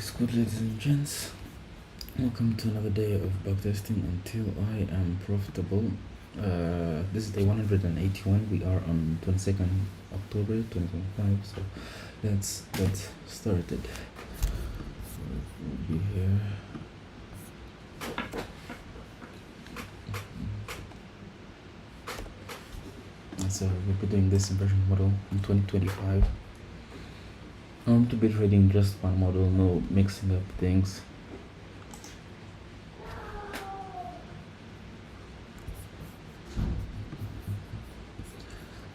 is good, ladies and gents. Welcome to another day of backtesting until I am profitable. This is day 181. We are on 22nd October 2025. So let's get started. We'll be here. So we'll be doing this inversion model in 2025. To be trading just one model, no mixing up things.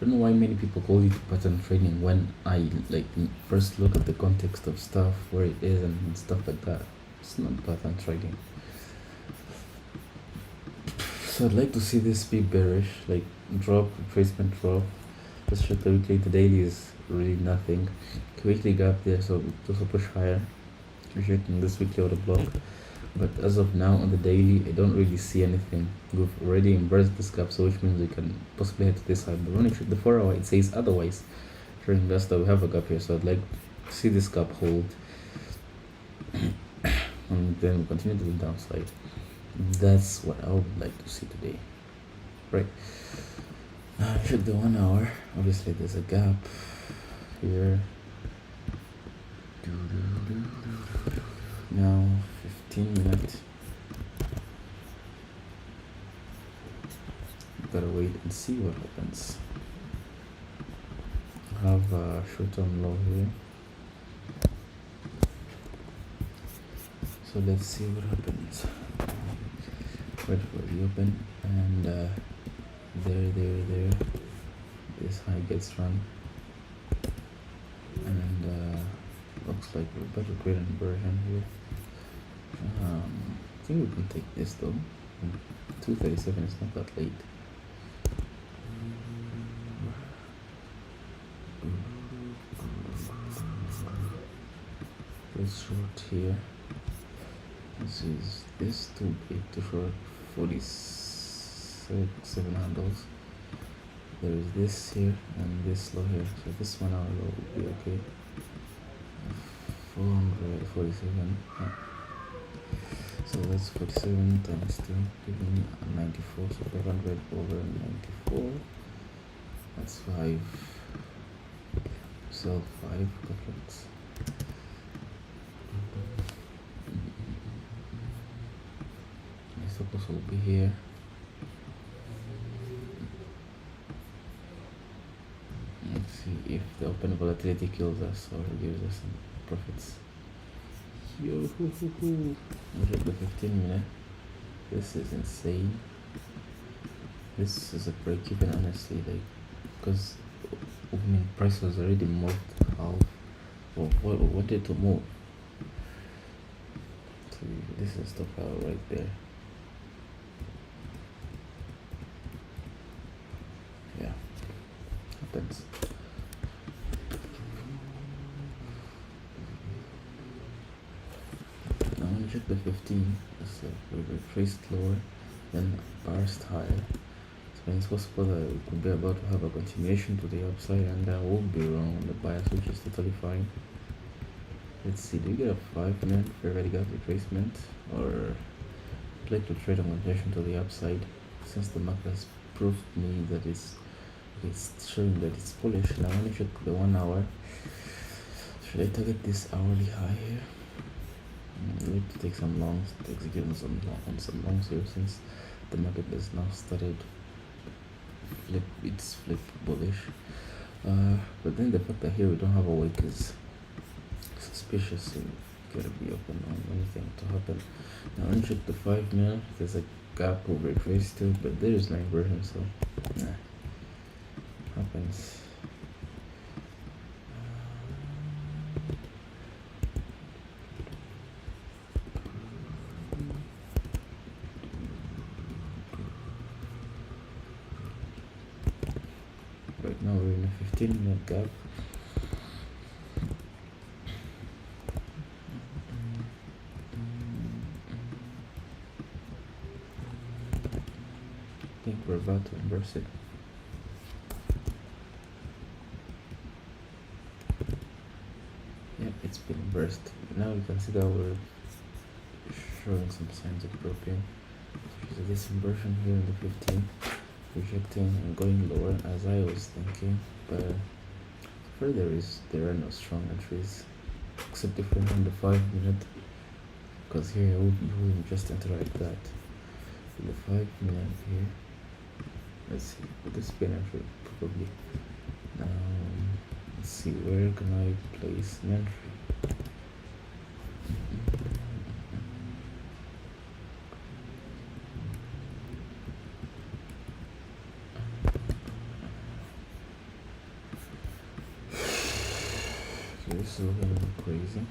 I don't know why many people call it pattern trading when I first look at the context of stuff, where it is and stuff like that. It's not pattern trading. So I'd like to see this be bearish, like drop, retracement drop. Let's check the weekly. The daily is really nothing. Weekly gap there, so it also push higher. Rejecting this weekly order block. But as of now on the daily, I don't really see anything. We've already embraced this gap, so which means we can possibly head to this side. But when you check the 4 hour, it says otherwise. Showing us that we have a gap here, so I'd like to see this gap hold. And then we continue to the downside. That's what I would like to see today. Right. Check the 1 hour. Obviously there's a gap here. Now 15 minutes. Gotta wait and see what happens. I have a short-term low here. So let's see what happens. Wait for the open and there. This high gets run. And looks like we're about to create an inversion here. I think we can take this though. 237 is not that late. Let's short here. This is this too big to short 47 handles. There is this here and this low here. So this 1 hour low will be okay. 447. Yeah. So that's 47 times 2, giving me 94. So 500 over 94. That's 5. Sell 5 couplets. My stop loss will be here. Let's see if the open volatility kills us or gives us some profits. Yo, look at the 15 minute. This is insane. This is a break even, honestly, because price was already moved half of what we wanted to move. So this is stop out right there. Yeah, happens. Check the 15, so we retraced lower, then burst higher. So it's possible that we could be about to have a continuation to the upside, and I will be wrong on the bias, which is totally fine. Let's see, do we get a 5 minute fair value gap retracement, or I'd like to trade a continuation to the upside, since the market has proved me that it's showing that it's bullish. Now when I check the 1 hour, should I target this hourly high here? We need to take some longs to execute on some longs here, since the market has now started flip bullish. But then the fact that here we don't have a wick is suspicious, so we gotta be open on anything to happen. Now when you check the 5 mil, there's a gap over retrace too, but there is no inversion, so nah, happens. Right now we're in a 15 minute gap. I think we're about to inverse it. Yeah, it's been burst. Now you can see that we're showing some signs of dropping. So this inversion here in the 15, rejecting and going lower as I was thinking, but further there are no strong entries except if we're on the 5 minute, because here you wouldn't just enter like that. In the 5 minute here, let's see, would this be an entry? Probably. Let's see, where can I place an entry? Okay, this is looking a little crazy.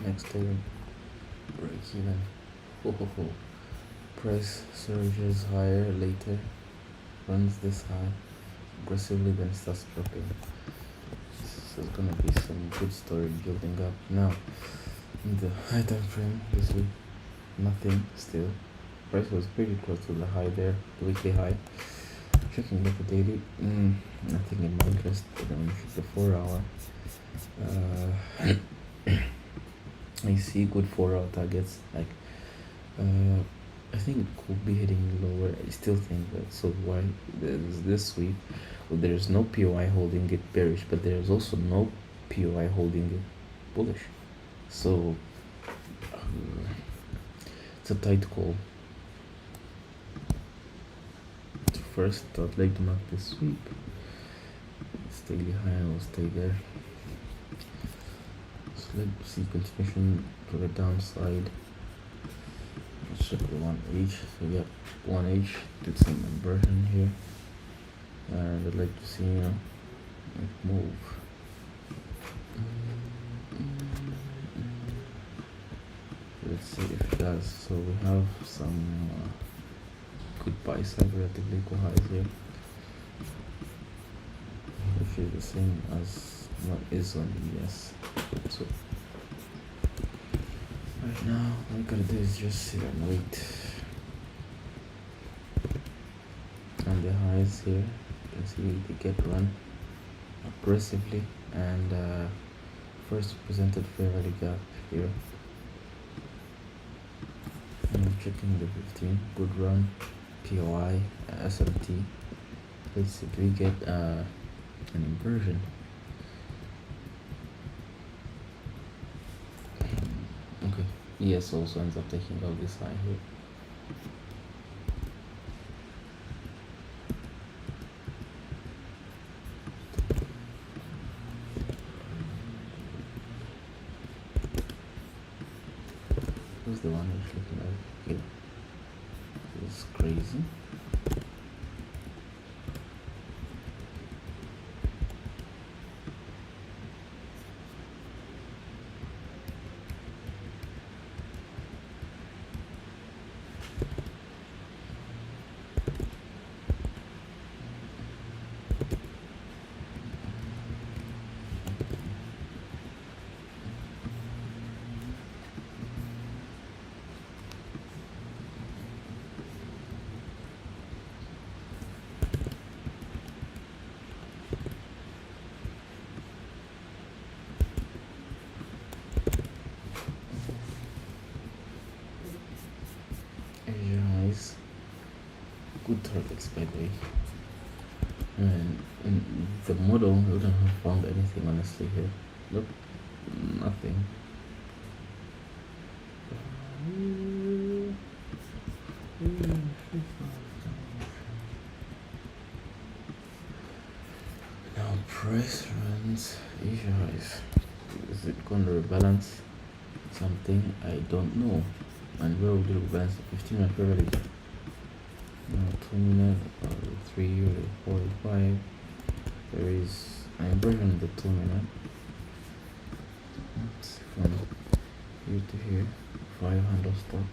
Next day, break even. Price surges higher later, runs this high aggressively, then starts dropping. So it's gonna be some good story building up. Now, in the high time frame this week, nothing still. Price was pretty close to the high there, the weekly high. Checking the daily, nothing in my interest. But then when you check the 4 hour, I see good 4 hour targets. Like, I think it could be heading lower. I still think that. So why there's this week? Well, there's no POI holding it bearish, but there's also no POI holding it bullish. So it's a tight call. First, I'd like to mark this sweep. It's daily high. Will stay there. Let's see continuation to the downside. Let's check the 1H. So yeah, 1H did some inversion here, and I'd like to see it move. Let's see if it does. So we have some good buy side, relatively equal highs here, which is the same as what is on ES. So right now all I gotta do is just sit and wait. And the highs here, you can see they get run aggressively, and first presented fair value gap here. And I'm checking the 15, good run, POI, SMT. Let's see if we get an inversion. Okay, ES also ends up taking out this high here. Who's the one who's looking at? Okay, this is crazy. Good targets, by the way. And in the model, I wouldn't have found anything honestly here. Look, nothing. Now price runs Asia highs. Is it going to rebalance something? I don't know. And where would it rebalance? 15 and fairly. 2 minute, 3 or 4 or 5. There is an inversion of the 2 minute. Let's see from here to here. Fire handle stop.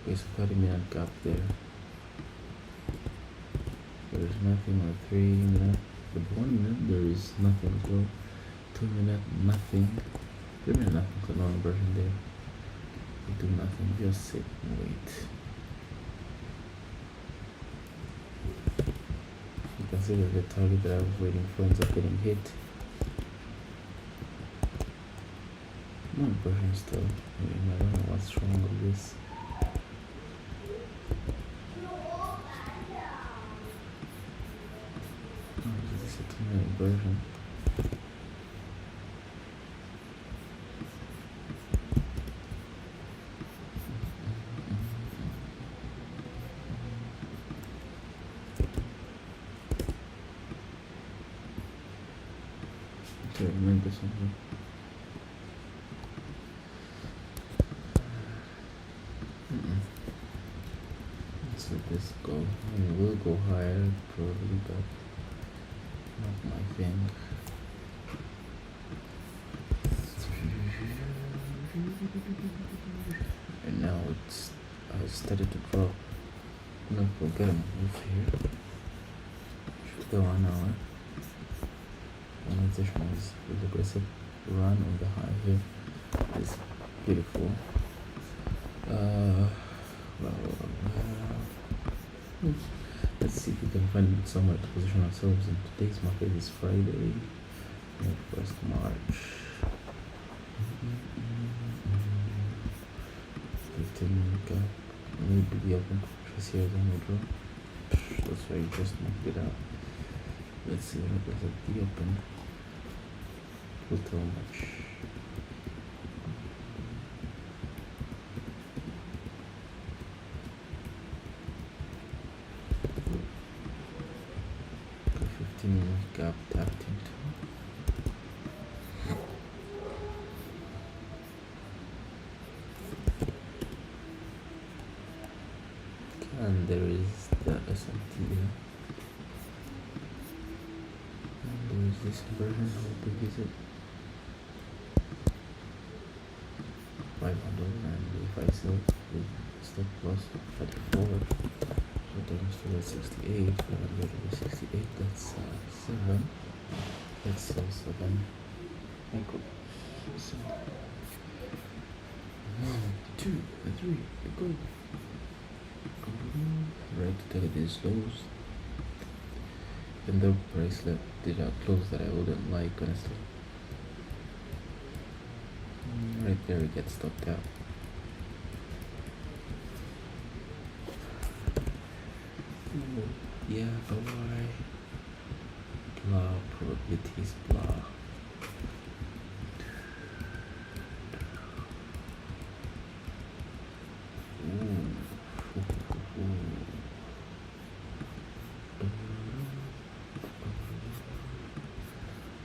There's a 30-minute gap there. There's nothing on the 3-minute. The 1 minute there is nothing as well. 2 minute nothing. 3 minute nothing. So no inversion there. We do nothing. Just sit and wait. You can see that the target that I was waiting for ends up getting hit. No inversion still. I mean, I don't know what's wrong with this. This is a 2-minute inversion. Okay, remember something. Let's let this go. It will go higher probably, but not my thing. And now it's started to drop. No, we'll get a move here. Should go on now. Monetization is really aggressive. Run on the high here. It's beautiful. Let's see if we can find somewhere to position ourselves in today's market. Is Friday, 1st March. 15-minute gap. Maybe the open just here then we'll draw. That's why you just knocked it out. Let's see what happens at the open. Will tell much. Got 15-minute gap tapped into. And there is the S&T there. And there is this inversion. How big is it? 500, and if I sell with stop loss 34, so times 2 is 68, 500 over 68, that's 7. Let's sell 7. I go 1, 2, 3, go. Right to take these lows. Even though price did a close that I wouldn't like, honestly. Right there it gets stopped out. Ooh, yeah, but why? Blah, probabilities, blah.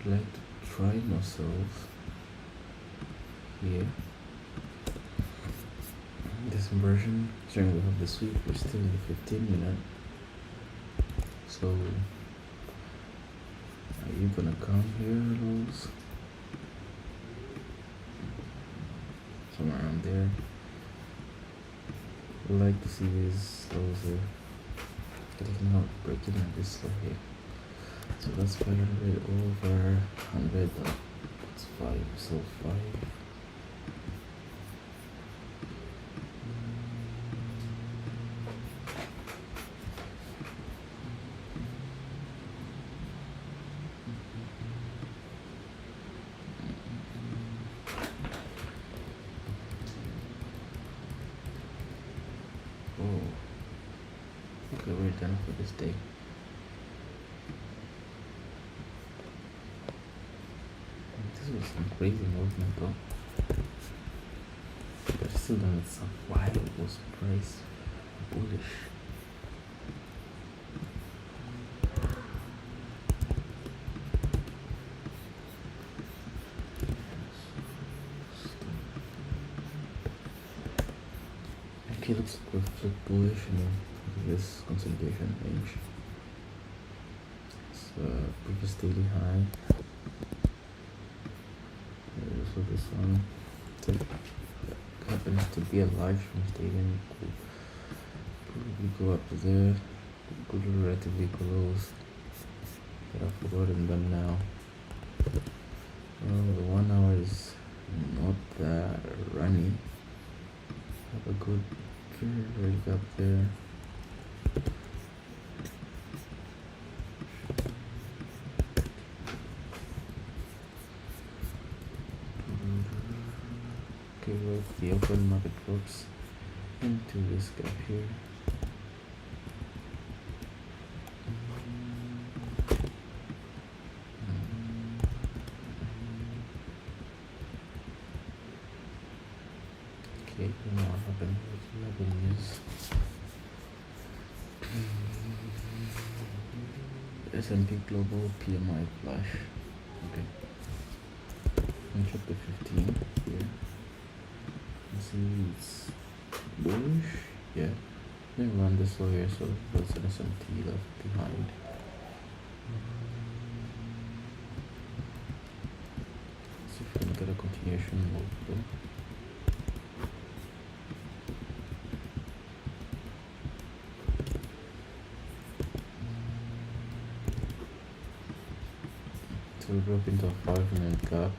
I'd like to try myself here. This inversion, during we have the sweep, we're still in the 15-minute. So, are you gonna come here, lows? Somewhere around there. I'd like to see these lows there. Getting out, breaking out this low here. So that's 500 over 100. That's 5, so 5. Okay, we're done for this day. This was some crazy movement though. But still don't understand why it was price bullish. Okay, looks like we've flipped bullish in this consolidation range. It's previous daily high. So this one happens to be a large from stadium. Could probably go up to there. Could relatively close. But I've forgotten them now. The 1 hour is not that runny. Have a good break up there. Okay, well, the open market drops into this gap here. Okay, you know what happened with 11 news. S&P Global PMI flash. Okay. And check the 15 here. You see it's bullish. Yeah. Then run this low here, so there's an S&P left behind. See if we can get a continuation move though. So we drop into a 5-minute gap.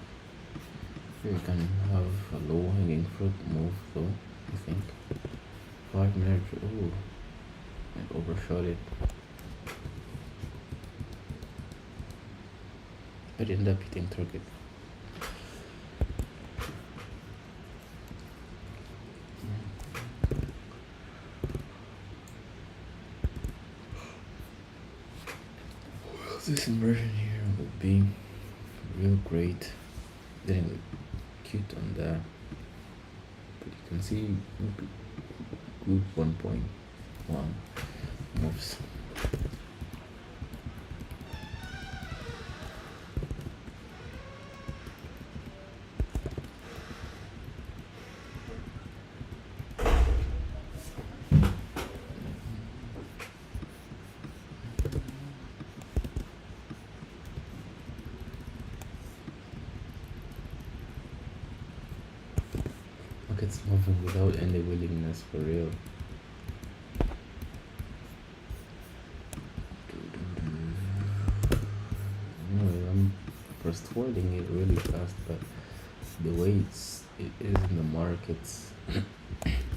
Here you can have a low hanging fruit move though, I think. 5 minutes, ooh, I overshot it. But ended up hitting target. This inversion here would be real great. Didn't look cute on that, but you can see good 1.1 moves. It's moving without any willingness for real. Anyway, I'm first forwarding it really fast, but the way it is in the markets,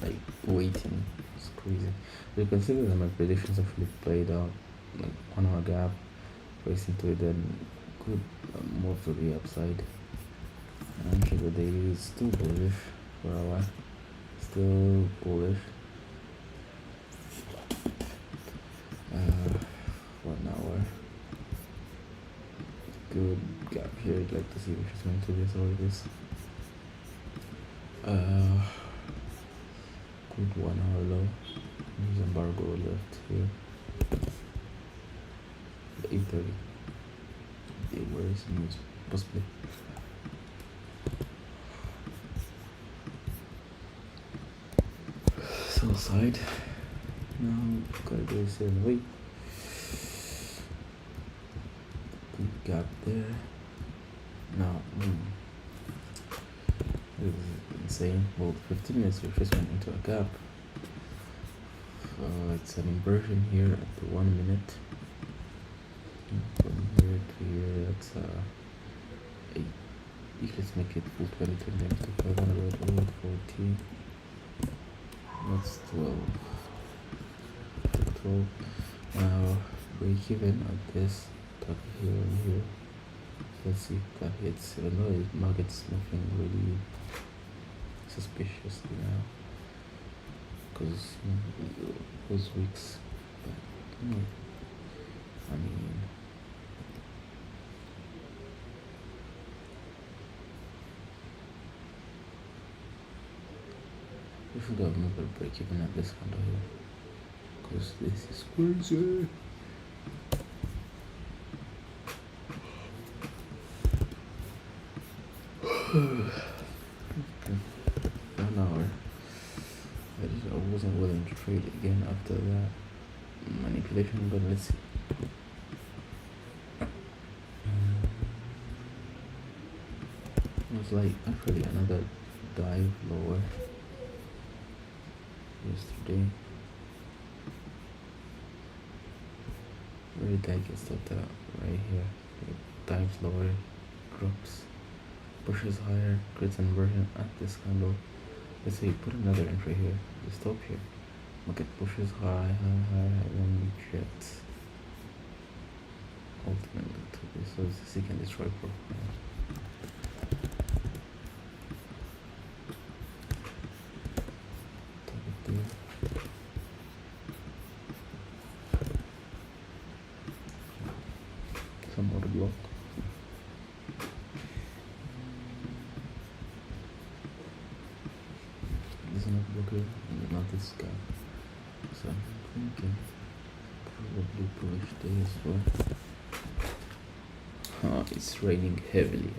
like waiting, it's crazy. You can see that my predictions actually played out, like 1 hour gap, race into it, then good move to the upside. And actually the daily is still bullish. For a while, still bullish. 1 hour, good gap here. I'd like to see which is going to this or this. Good 1 hour low. There's embargo left here. 8:30. Where is it? Possibly. Sell side. Now gotta go 7 wait. Good gap there. Now this is insane. Well, 15 minutes retracement into a gap. It's an inversion here at the 1 minute. From here to here, that's 8. Let's make it full 20 times to 500, 40. That's 12. 12. Now break even at this top here and here. Let's see if that hits. Even though the market's moving really suspiciously now, because those weeks. But I mean, we should have never break even at this candle here, because this is crazy. Okay. 1 hour. I wasn't willing to trade again after that manipulation, but let's see. It was like actually another dive lower yesterday. Very digest of that right here. It dives lower, drops, pushes higher, creates an inversion at this candle. Let's say put another entry here. Just stop here. Market pushes high, then rejects. Ultimately to this, so it's a second destroy profile. Some other block. There's another block here, and not this guy. So I'm thinking probably bullish day as well. It's raining heavily.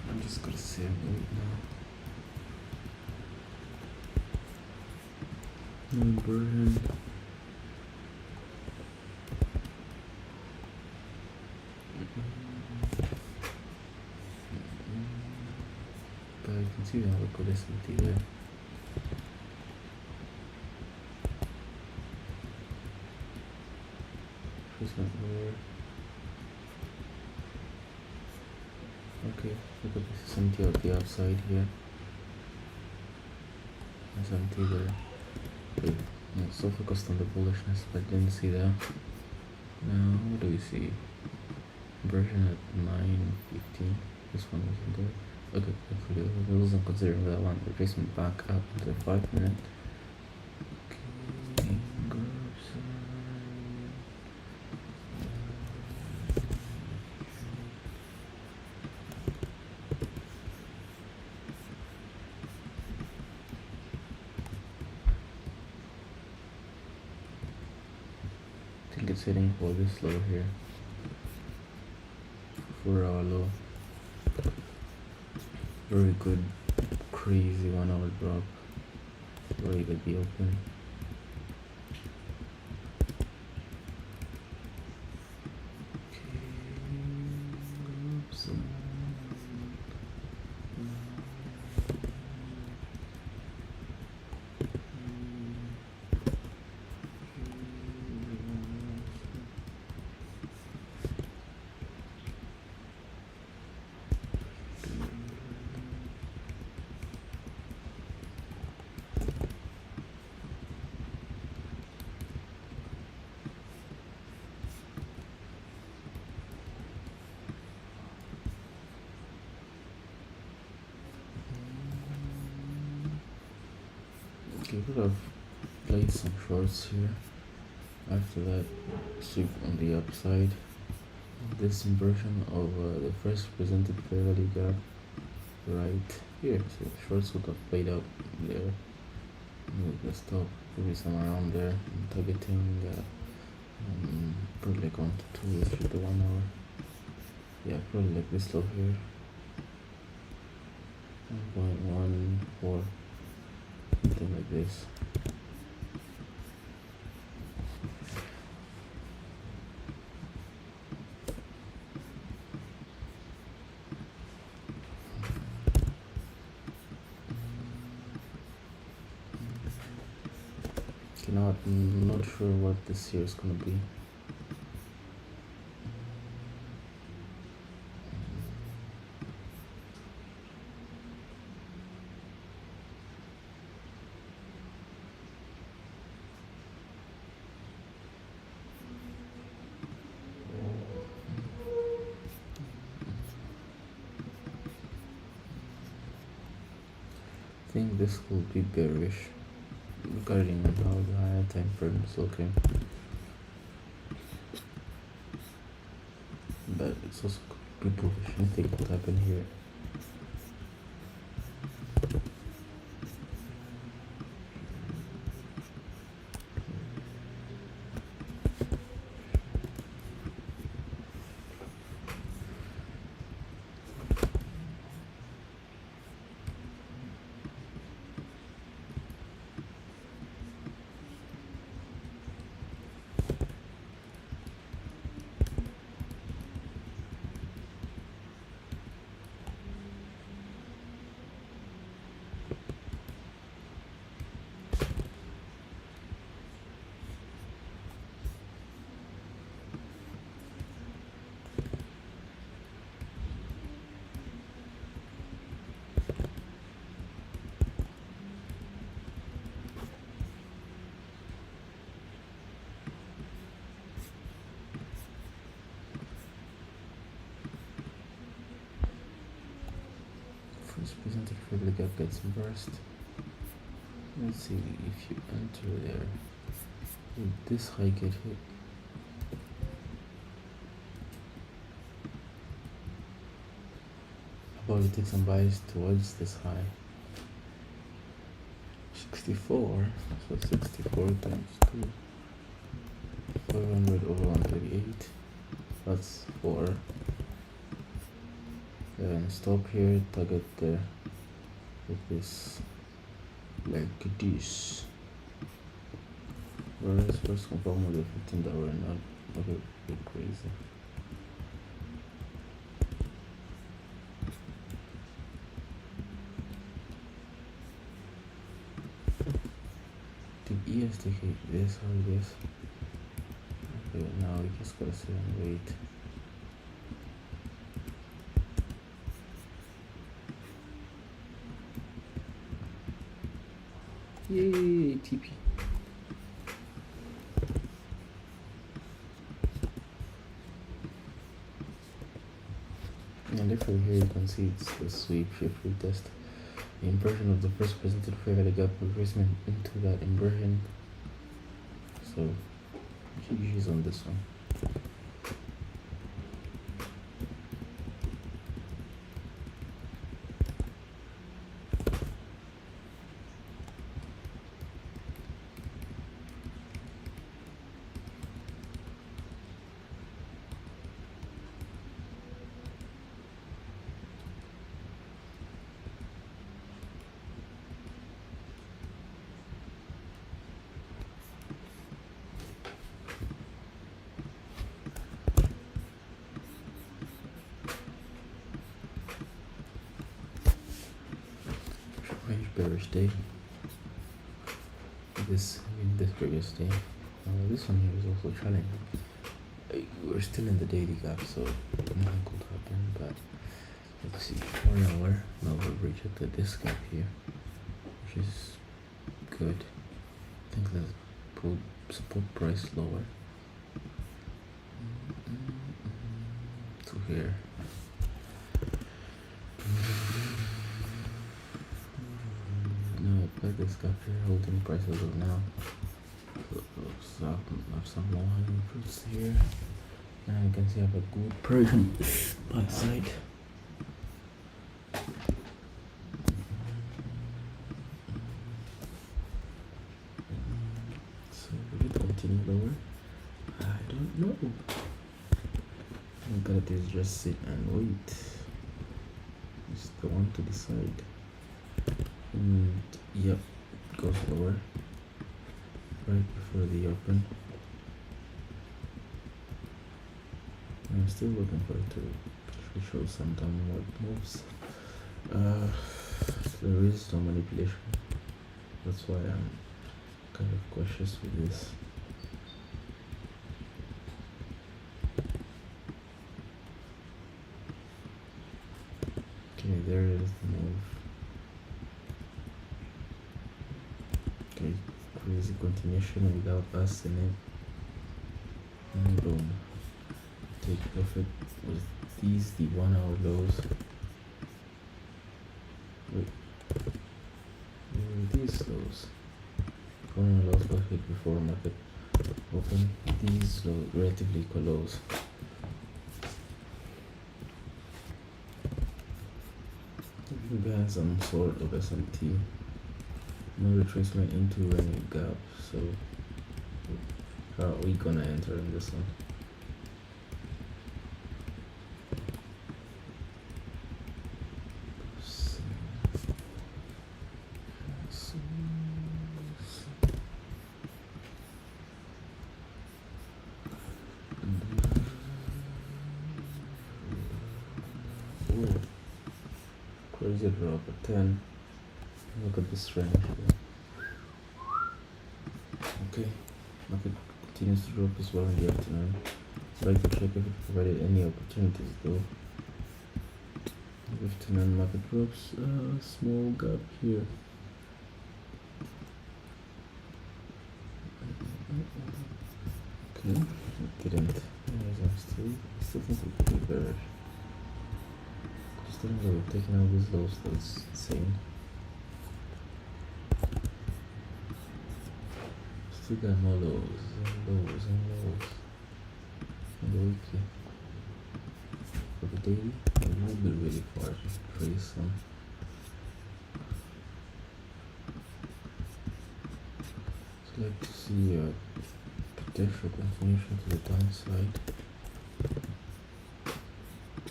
I'm just gonna say right now. Inversion. But you can see we have a good SMT there. First one lower. Okay, look at this SMT on the upside here. SMT there. Okay, I'm so focused on the bullishness, but didn't see that. Now, what do we see? Inversion at 9:15. This one wasn't there. Okay, actually, I wasn't considering that one. Retracement back up to the 5 minute. Okay, I think it's hitting for this low here. For our low. Very good, crazy 1 hour drop. Very good be open. Okay, could have played some shorts here. After that, sweep on the upside. This inversion of the first presented fair value gap right here. So shorts would have played out there. With the stop, maybe somewhere around there. I'm targeting probably like 1 to 2 is the 1 hour. Yeah, probably like this low here. 1.14. Something like this. I'm not sure what this year is gonna be. I think this will be bearish regarding how the higher time frame is looking, but it's also could be bullish. Anything could happen here. presented for the gap gets burst. Let's see if you enter there. Will this high get hit? Probably take some bias towards this high. 64, so 64 times 2. 400 over 138. That's 4. And stop here, target there with this, like this. Whereas first confirm with the 15 that we're not a bit crazy. Did ES take this or this? Okay, now we just gotta sit and wait. Yay, TP. And if here you can see it's the sweep shift retest. The inversion of the first presented fair value gap retracement into that inversion. So GG's on this one. Bearish day. This previous day. This one here is also challenging. We're still in the daily gap, so nothing could happen. But let's see, 4 hour. Now we've rejected this gap here, which is good. I think let's put support price lower to here. This gap here holding prices of now. So I have some low hanging fruits here. Now you can see I have a good Persian buy side. So will it continue lower? I don't know. I'm gonna just sit and wait. It's the one to decide. And yep, goes lower right before the open. I'm still looking for it to show some downward moves. There is no manipulation. That's why I'm kind of cautious with this. Okay, there is the move. Okay, crazy continuation without us in it. And boom. Take profit with these, the 1 hour lows. Wait. These lows. 1 hour lows got hit before market open. These low, relatively equal lows. You guys some sort of SMT. No retracement into any gap, so how are we gonna enter in this one? Crazy drop at 10. Look at this range here. Okay, market continues to drop as well in the afternoon. I'd like to check if it provided any opportunities though. Afternoon market drops, small gap here. Okay, it didn't. Anyways, I still think it could be bearish. Still we're taking out these lows, that's insane. Still got more lows and lows and lows. And the weekly. For the daily, it will be really far if you trace some. So I'd like to see a potential continuation to the downside.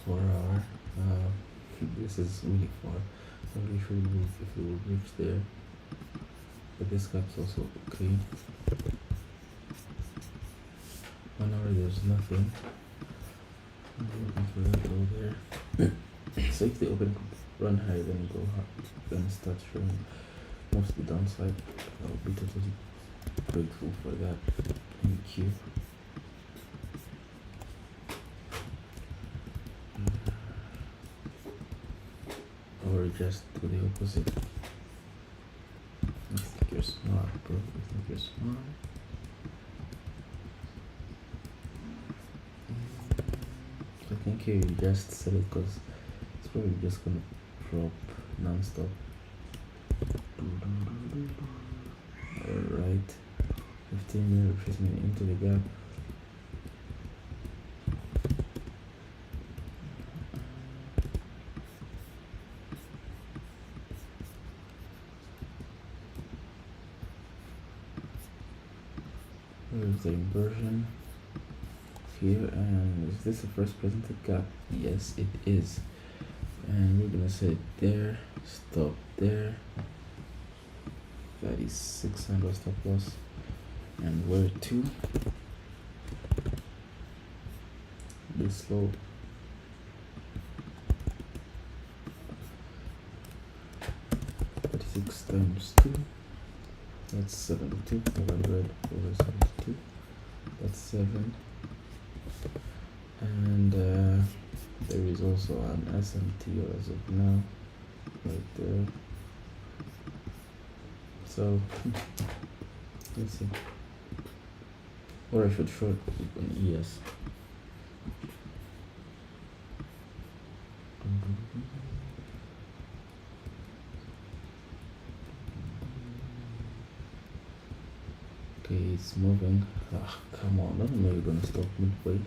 4 hour. This is really far. I really should move if it will reach there. But this gap's also okay. 1 hour there's nothing. I'm looking for that low there. So if the open run high then go hard, then start showing most of the downside. I'll be totally grateful for that. Thank you. Or just do the opposite. You think you're smart, bro. You think you're smart. I think you just sell it because it's probably just gonna drop non-stop. Alright. 15-minute retracement into the gap. There's the inversion here, and is this the first presented gap? Yes, it is. And we're gonna set it there, stop there. That is 600 stop loss, and where to? This low. Six times 2, that's 72. 500 over 72, that's 7. And there is also an SMT as of now, right there. So let's see. Or I should short an ES. Okay, it's moving. Ah, come on, I don't know you're gonna stop midway.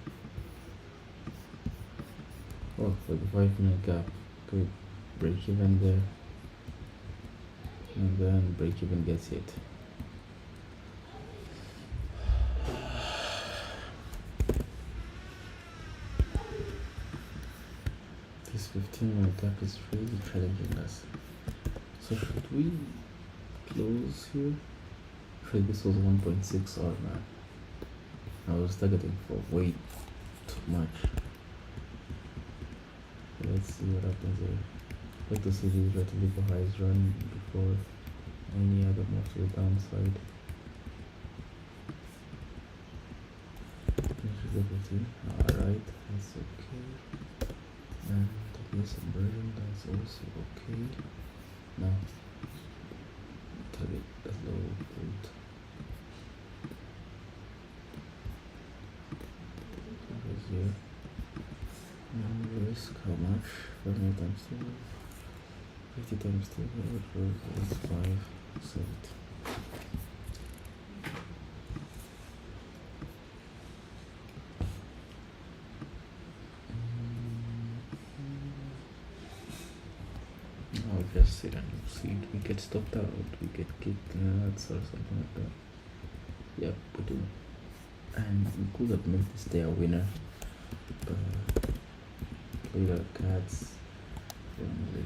Oh, for the 5-minute gap. Good. Break even there. And then break even gets hit. This 15-minute gap is really challenging us. So should we close here? Trade this was 1.6 or not? I was targeting for way too much. Let's see what happens here. Like to see these relatively highs run before any other move to the downside. Alright, that's okay. And this inversion, that's also okay. Now target the low point. Over here. Now risk how much? 500 times 2, 50 times 2, that's 5, 7. I'll just sit and see if we get stopped out, we get kicked nuts or something like that. Yep, we do. And we could have made this day a winner. Played our cards wrongly.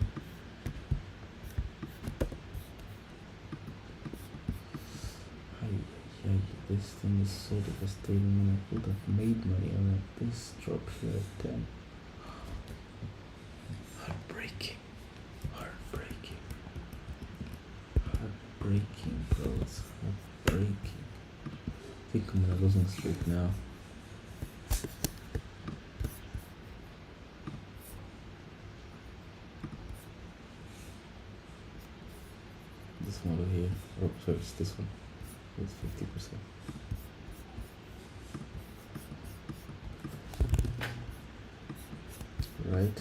This thing is so devastating, and I could have made money on it. This drop here at 10. Heartbreaking. Heartbreaking. Heartbreaking, bros. Heartbreaking. I think I'm on a losing streak now. This one over here. Oh, sorry, it's this one. It's 50%. Right.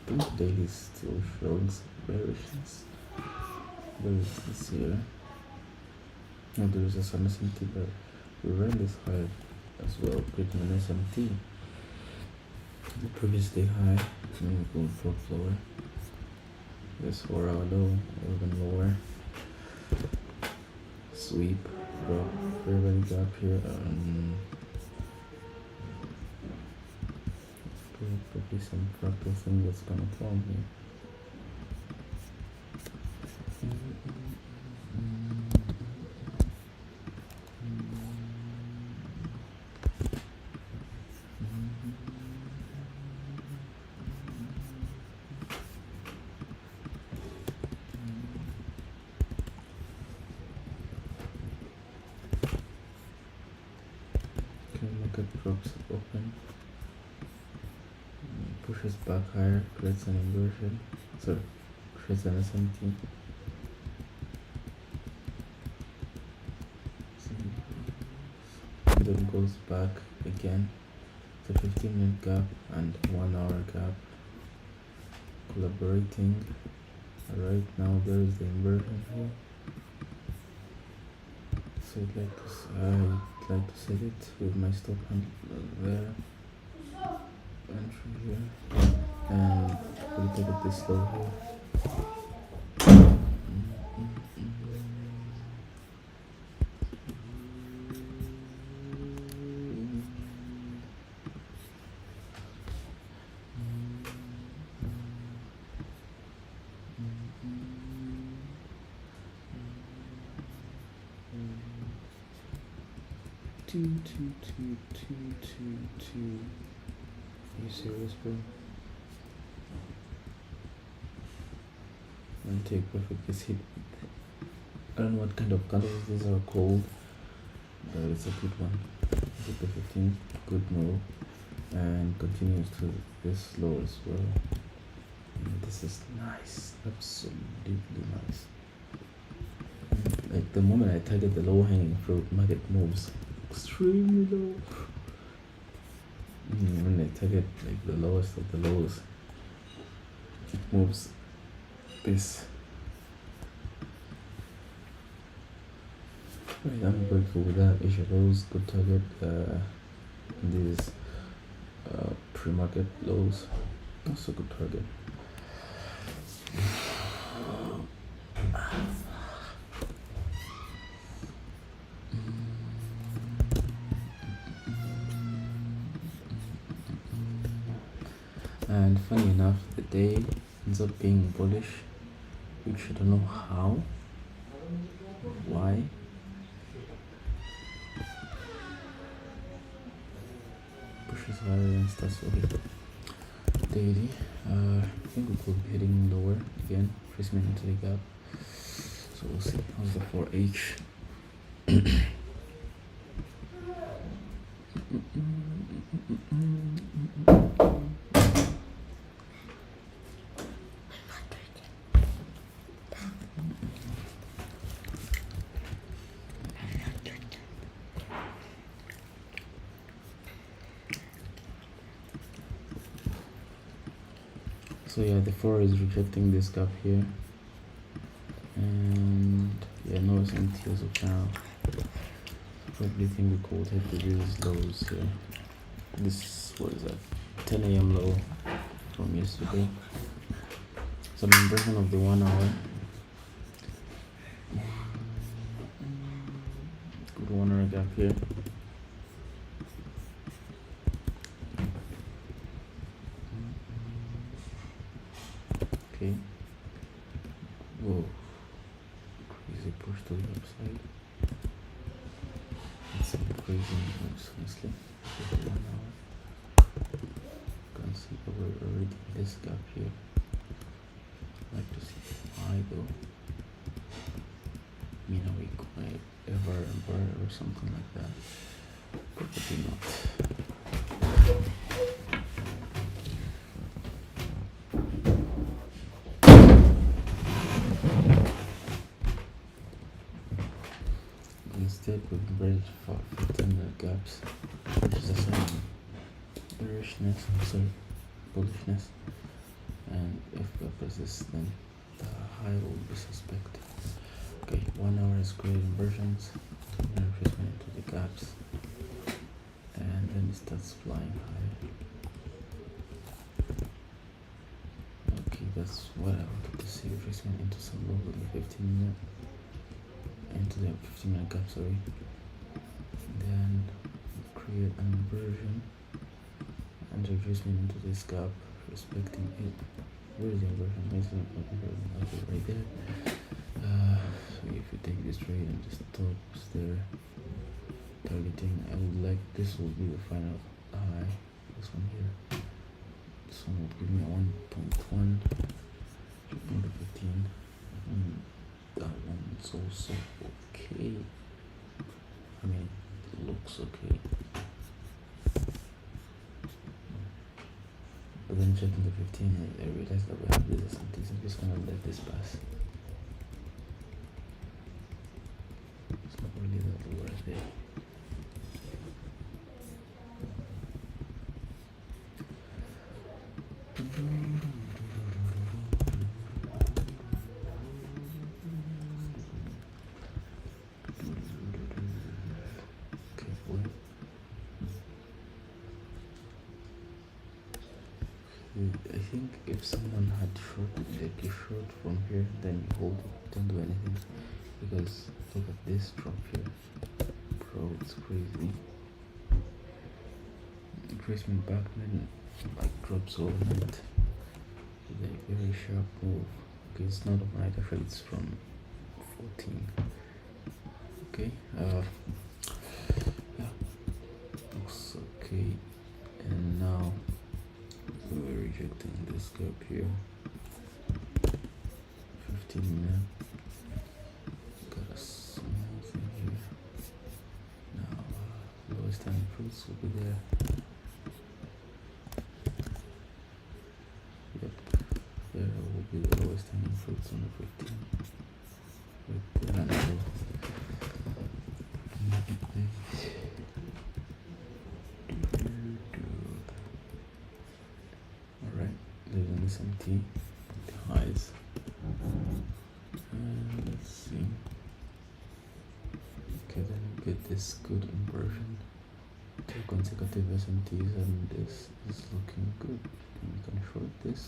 think daily is still showing some bearishness. There is this here. No, there is a SMT, but we ran this high as well, creating an SMT. The previous day high, and we go for lower. This 4 hour low, or even lower. Sweep, drop, very very gap here. Probably some fractal thing that's gonna form here. Okay, market drops open, pushes back higher, creates an inversion, sorry, creates an SMT. Then goes back again, the 15-minute gap and 1 hour gap collaborating. Right now there is the inversion here, so I'd like to set it with my stop handle there, entry here, and we'll take it this low here. 2, 2, 2, 2, 2, 2. Are you serious, bro? And take perfect this hit. I don't know what kind of colors these are called, but it's a good one. Take the 15, good move, and continues to this low as well. And this is nice, absolutely nice. Like the moment I target the low hanging fruit, market moves extremely low. When I target like the lowest of the lows, it moves this. Right, I'm grateful with that. Asia lows, good target. These pre-market lows, also good target. And funny enough, the day ends up being bullish, which I don't know how, why. Pushes higher and starts okay. Daily, I think we could be heading lower again, tracement into the gap. So we'll see. How's the 4H? So yeah, the 4 is rejecting this gap here, and yeah, no SMT as of now. Probably think we could hit these lows here. This was a 10 a.m. low from yesterday. Some inversion of the 1 hour. Good 1 hour gap here. Okay. Whoa. Crazy push to the upside. It's some crazy moves, honestly. 1 hour. You can see that we're already in this gap here. I'd like to see why though. You know, we could ever or something like that. Probably not. Instead, we've bridged for 15 gaps, which is a sign of bearishness, sorry, bullishness. and if we press this, then the high will be suspect. Okay, 1 hour is creating inversions, retracement into the gaps, and then it starts flying high. Okay, that's what I wanted to see, retracement into some low with the 15-minute, into the 15-minute gap, sorry. Then create an inversion and retracement into this gap, respecting it. Where is the inversion? Okay, right there. So if you take this trade and just stops there, targeting, I would like, this will be the final high, this one here. This one will give me a 1.1, 15, and that one's also okay. I mean, it looks okay. But then checking the 15, I realized that we have this or something, so I'm just gonna let this pass. It's not really that worth it. I think if someone had short, like a short from here, then you hold it, don't do anything, because look at this drop here, bro, it's crazy. Retracement back, then like drops overnight, like very sharp move. Okay, it's not overnight, actually it's from 14. Okay, yeah, looks okay. And now we're rejecting this gap here. 15-minute. Got a small thing here. Now lowest hanging fruits will be there. Yep, there will be the lowest hanging fruits on the 15. Right there, and alright, there's only some T, the highs. And let's see. Okay, then we get this good inversion. 2 consecutive SMTs, and this is looking good. And we can short this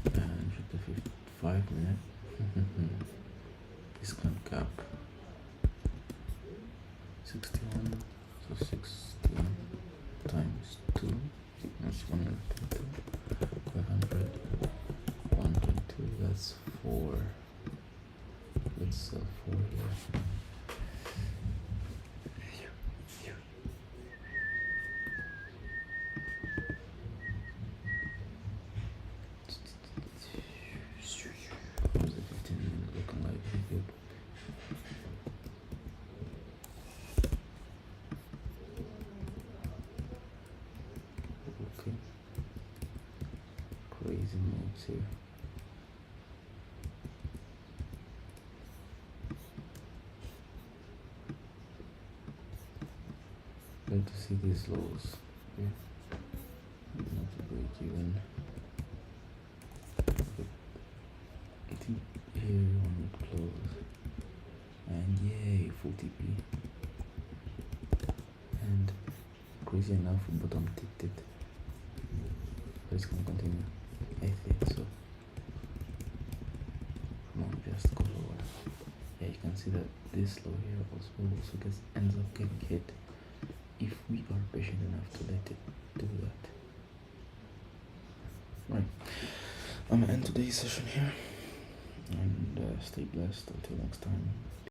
and check the 5-minute. Discount gap 61, so 60 times 2, that's 122, 500, 122, that's 4. Let's sell 4 here. How's the 15-minute looking like? Pretty good. Okay. Crazy moves here. Glad to see these lows. Okay. Not a break even. I think here one would close. And yay, full TP. And crazy enough, bottom ticked it. But it's gonna continue. I think so. Come on, just go lower. Yeah, you can see that this low here also ends up getting hit if we are patient enough to let it do that. Right. I'm gonna end today's session here, and stay blessed until next time.